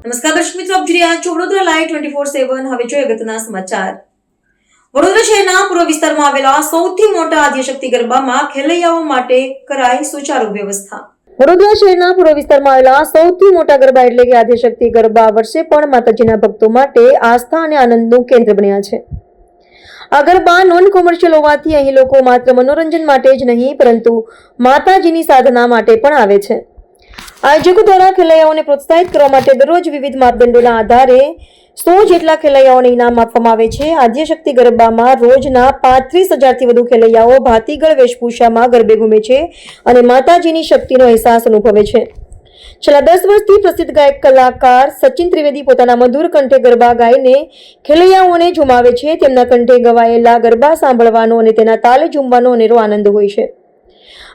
નમસ્કાર દર્શક મિત્રો, આપ જોઈ રહ્યા છો વડોદરા લાઈવ 24/7. હવે જોઈએ અગત્યના સમાચાર. વડોદરા શહેરના પૂર્વ વિસ્તારમાં આવેલા સૌથી મોટા આદ્યશક્તિ ગરબામાં ખેલૈયાઓ માટે કરાઈ સુચારુ વ્યવસ્થા. વડોદરા શહેરના પૂર્વ વિસ્તારમાં આવેલા સૌથી મોટા ગરબા એટલે કે આદ્યશક્તિ ગરબા વર્ષે પણ માતાજીના ભક્તો માટે આસ્થા અને આનંદનું કેન્દ્ર બન્યા છે. આ ગરબા નોન કોમર્શિયલ હોવાથી અહીં લોકો માત્ર મનોરંજન માટે જ નહીં પરંતુ માતાજીની સાધના માટે પણ આવે છે. આયોજકો દ્વારા ખેલૈયાઓને પ્રોત્સાહિત કરવા માટે દરરોજ વિવિધ માપદંડોના આધારે 100 જેટલા ખેલૈયાઓને ઇનામ આપવામાં આવે છે. આદ્યશક્તિ ગરબામાં રોજના 35,000થી વધુ ખેલૈયાઓ ભાતીગળ વેશભૂષામાં ગરબે ઘૂમે છે અને માતાજીની શક્તિનો અહેસાસ અનુભવે છે. છેલ્લા 10 વર્ષથી પ્રસિદ્ધ ગાયક કલાકાર સચિન ત્રિવેદી પોતાના મધુર કંઠે ગરબા ગાઈને ખેલૈયાઓને ઝુમાવે છે. તેમના કંઠે ગવાયેલા ગરબા સાંભળવાનો અને તેના તાલે ઝૂમવાનો અનેરો આનંદ હોય છે.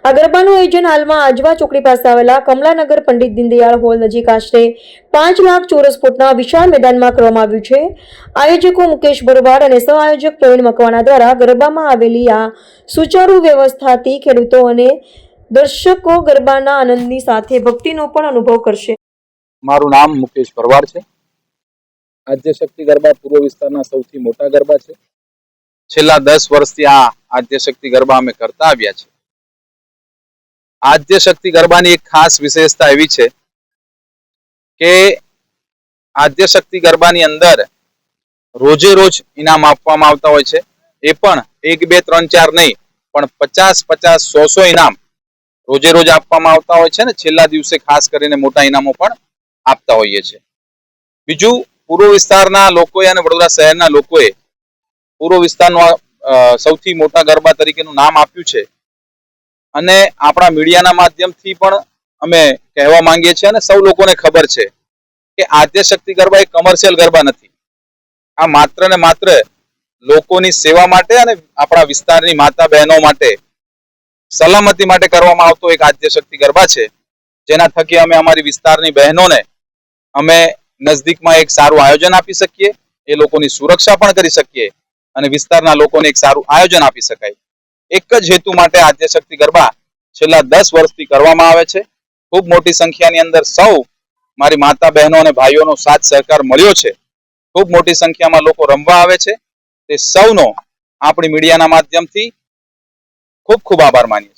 આ ગરબાનું આયોજન હાલમાં આજવા ચોકડી પાસે આવેલા કમલાનગર પંડિત દીનદયાળ હોલ નજીક આશરે 5 લાખ ચોરસ ફૂટના વિશાળ મેદાનમાં કરવામાં આવ્યું છે. આયોજકો મુકેશ ભરવાડ અને સહ આયોજક પ્રવીણ મકવાણા દ્વારા ગરબામાં આવેલી આ સુચારુ વ્યવસ્થાથી ખેડૂતો અને દર્શકો ગરબાના આનંદની સાથે ભક્તિનો પણ અનુભવ કરશે. મારું નામ મુકેશ ભરવાડ છે. આદ્યશક્તિ ગરબા પૂર્વ વિસ્તારના સૌથી મોટા ગરબા છે. છેલ્લા 10 વર્ષથી આ આદ્યશક્તિ ગરબા અમે કરતા આવ્યા છે. આદ્યશક્તિ ગરબાની એક ખાસ વિશેષતા એવી છે કે આદ્યશક્તિ ગરબાની અંદર રોજે રોજ ઇનામ આપવામાં આવતા હોય છે. એ પણ 1, 2, 3, 4 નહીં, પણ 50, 100 ઇનામ રોજે રોજ આપવામાં આવતા હોય છે ને છેલ્લા દિવસે ખાસ કરીને મોટા ઇનામો પણ આપતા હોઈએ છે. બીજું, પૂર્વ વિસ્તારના લોકોએ અને વડોદરા શહેરના લોકોએ પૂર્વ વિસ્તારનો સૌથી મોટા ગરબા તરીકેનું નામ આપ્યું છે અને આપણા મીડિયાના માધ્યમથી પણ અમે કહેવા માંગીએ છીએ અને સૌ લોકોને ખબર છે કે આદ્યશક્તિ ગરબા એક કમર્શિયલ ગરબા નથી. આ માત્ર ને માત્ર લોકોની સેવા માટે અને આપણા વિસ્તારની માતા બહેનો માટે સલામતી માટે કરવામાં આવતો એક આદ્યશક્તિ ગરબા છે, જેના થકી અમે અમારી વિસ્તારની બહેનોને અમે નજદીકમાં એક સારું આયોજન આપી શકીએ, એ લોકોની સુરક્ષા પણ કરી શકીએ અને વિસ્તારના લોકોને એક સારું આયોજન આપી શકાય. એક જ હેતુ માટે આદ્યશક્તિ ગરબા છેલ્લા 10 વર્ષથી કરવામાં આવે છે. ખૂબ મોટી સંખ્યાની અંદર સૌ મારી માતા બહેનો અને ભાઈઓનો સાથ સહકાર મળ્યો છે. ખૂબ મોટી સંખ્યામાં લોકો રમવા આવે છે. તે સૌનો આપણી મીડિયાના માધ્યમથી ખૂબ ખૂબ આભાર માનીએ છીએ.